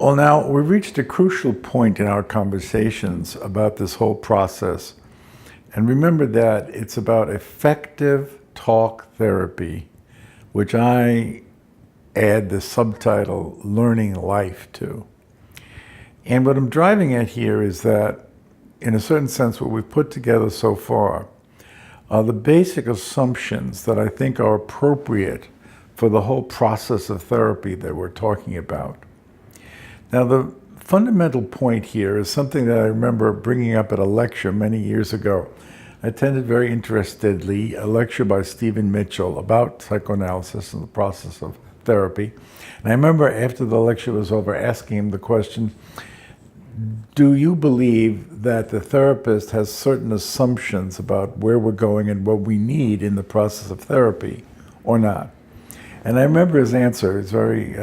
Well, now we've reached a crucial point in our conversations about this whole process. And remember that it's about effective talk therapy, which I add the subtitle Learning Life to. And what I'm driving at here is that, in a certain sense, what we've put together so far are the basic assumptions that I think are appropriate for the whole process of therapy that we're talking about. Now, the fundamental point here is something that I remember bringing up at a lecture many years ago. I attended very interestedly a lecture by Stephen Mitchell about psychoanalysis and the process of therapy. And I remember after the lecture was over asking him the question, do you believe that the therapist has certain assumptions about where we're going and what we need in the process of therapy or not? And I remember his answer. It's very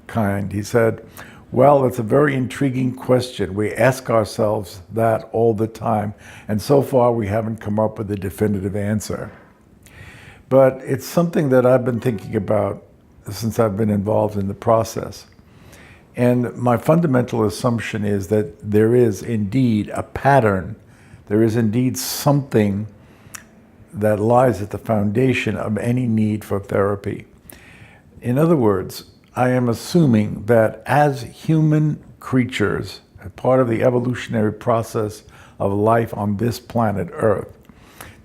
kind. He said, well, it's a very intriguing question. We ask ourselves that all the time, and so far we haven't come up with a definitive answer. But it's something that I've been thinking about since I've been involved in the process. And my fundamental assumption is that there is indeed a pattern. There is indeed something that lies at the foundation of any need for therapy. In other words, I am assuming that as human creatures, a part of the evolutionary process of life on this planet Earth,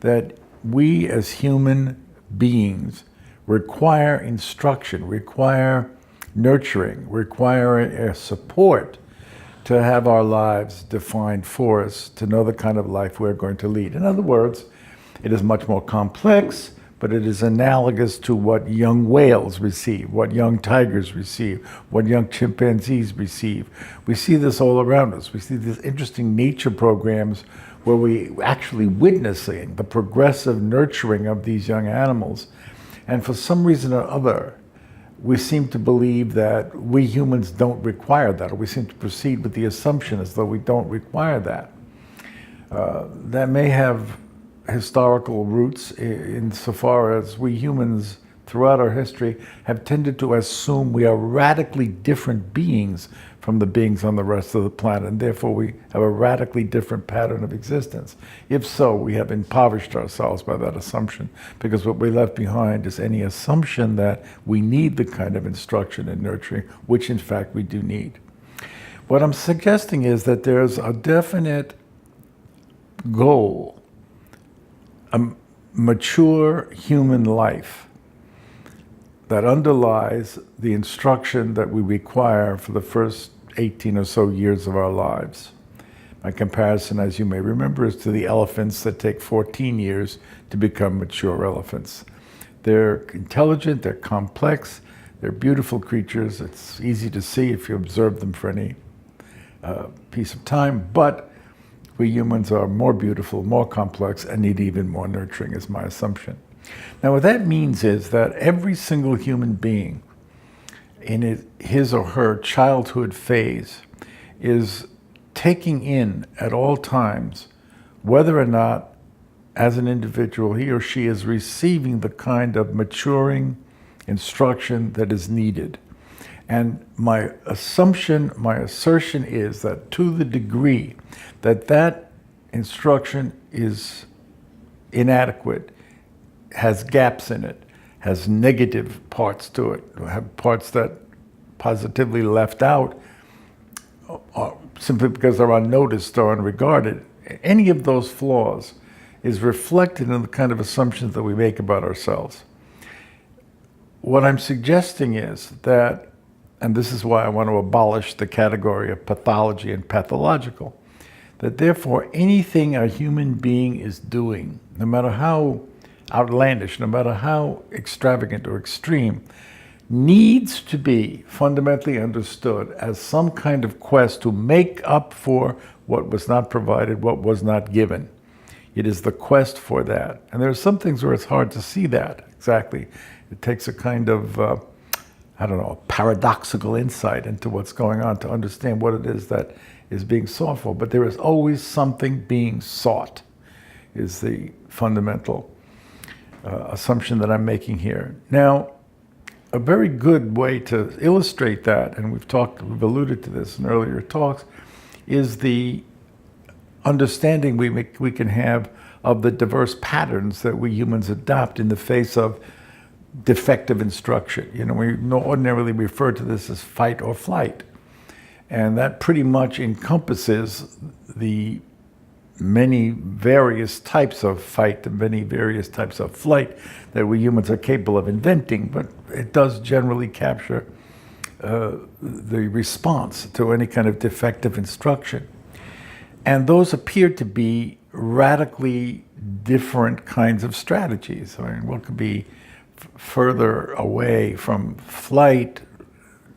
that we as human beings require instruction, require nurturing, require support to have our lives defined for us, to know the kind of life we're going to lead. In other words, it is much more complex, but it is analogous to what young whales receive, what young tigers receive, what young chimpanzees receive. We see this all around us. We see these interesting nature programs where we actually witnessing the progressive nurturing of these young animals. And for some reason or other, we seem to believe that we humans don't require that, or we seem to proceed with the assumption as though we don't require that. That may have historical roots insofar as we humans throughout our history have tended to assume we are radically different beings from the beings on the rest of the planet, and therefore we have a radically different pattern of existence. If so, we have impoverished ourselves by that assumption, because what we left behind is any assumption that we need the kind of instruction and nurturing, which in fact we do need. What I'm suggesting is that there's a definite goal, a mature human life that underlies the instruction that we require for the first 18 or so years of our lives. My comparison, as you may remember, is to the elephants that take 14 years to become mature elephants. They're intelligent, they're complex, they're beautiful creatures. It's easy to see if you observe them for any piece of time, but we humans are more beautiful, more complex, and need even more nurturing, is my assumption. Now, what that means is that every single human being in his or her childhood phase is taking in at all times whether or not, as an individual, he or she is receiving the kind of maturing instruction that is needed. And my assumption, my assertion is that to the degree that that instruction is inadequate, has gaps in it, has negative parts to it, have parts that positively left out, simply because they're unnoticed or unregarded, any of those flaws is reflected in the kind of assumptions that we make about ourselves. What I'm suggesting is that, and this is why I want to abolish the category of pathology and pathological, that therefore anything a human being is doing, no matter how outlandish, no matter how extravagant or extreme, needs to be fundamentally understood as some kind of quest to make up for what was not provided, what was not given. It is the quest for that. And there are some things where it's hard to see that exactly. It takes a kind of, paradoxical insight into what's going on to understand what it is that is being sought for. But there is always something being sought, is the fundamental assumption that I'm making here. Now, a very good way to illustrate that, and we've alluded to this in earlier talks, is the understanding we can have of the diverse patterns that we humans adopt in the face of defective instruction. We ordinarily refer to this as fight or flight. And that pretty much encompasses the many various types of fight and many various types of flight that we humans are capable of inventing, but it does generally capture the response to any kind of defective instruction. And those appear to be radically different kinds of strategies. What could be further away from flight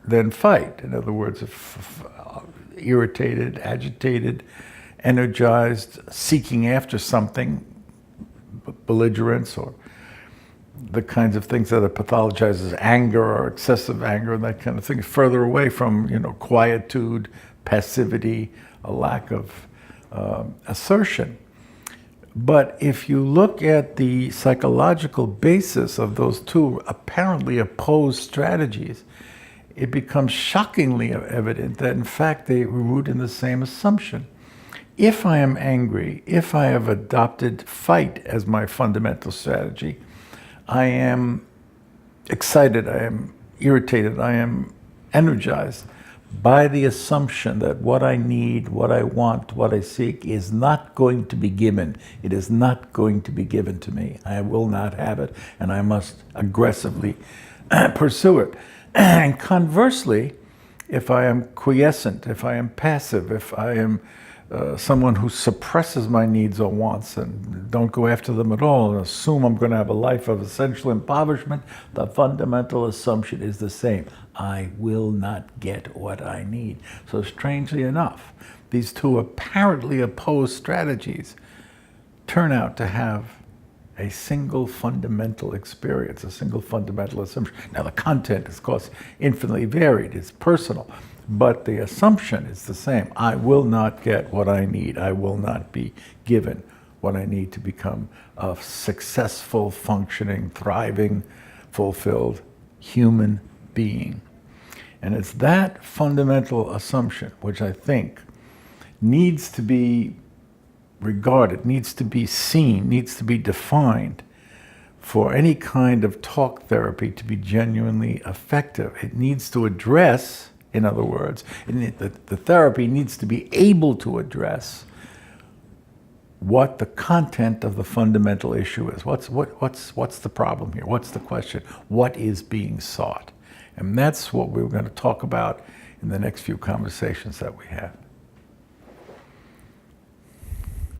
than fight? In other words, irritated, agitated, energized, seeking after something, belligerence, or the kinds of things that are pathologized as anger or excessive anger and that kind of thing, further away from, quietude, passivity, a lack of assertion. But if you look at the psychological basis of those two apparently opposed strategies, it becomes shockingly evident that in fact they root in the same assumption. If I am angry, if I have adopted fight as my fundamental strategy, I am excited, I am irritated, I am energized by the assumption that what I need, what I want, what I seek is not going to be given. It is not going to be given to me. I will not have it, and I must aggressively pursue it. And conversely, if I am quiescent, if I am passive, if I am someone who suppresses my needs or wants and don't go after them at all and assume I'm going to have a life of essential impoverishment, the fundamental assumption is the same. I will not get what I need. So strangely enough, these two apparently opposed strategies turn out to have a single fundamental experience, a single fundamental assumption. Now the content is, of course, infinitely varied, it's personal, but the assumption is the same. I will not get what I need. I will not be given what I need to become a successful, functioning, thriving, fulfilled human being. And it's that fundamental assumption which I think needs to be regarded, needs to be seen, needs to be defined for any kind of talk therapy to be genuinely effective. It needs to address, in other words, the therapy needs to be able to address what the content of the fundamental issue is. What's the problem here? What's the question? What is being sought? And that's what we're going to talk about in the next few conversations that we have.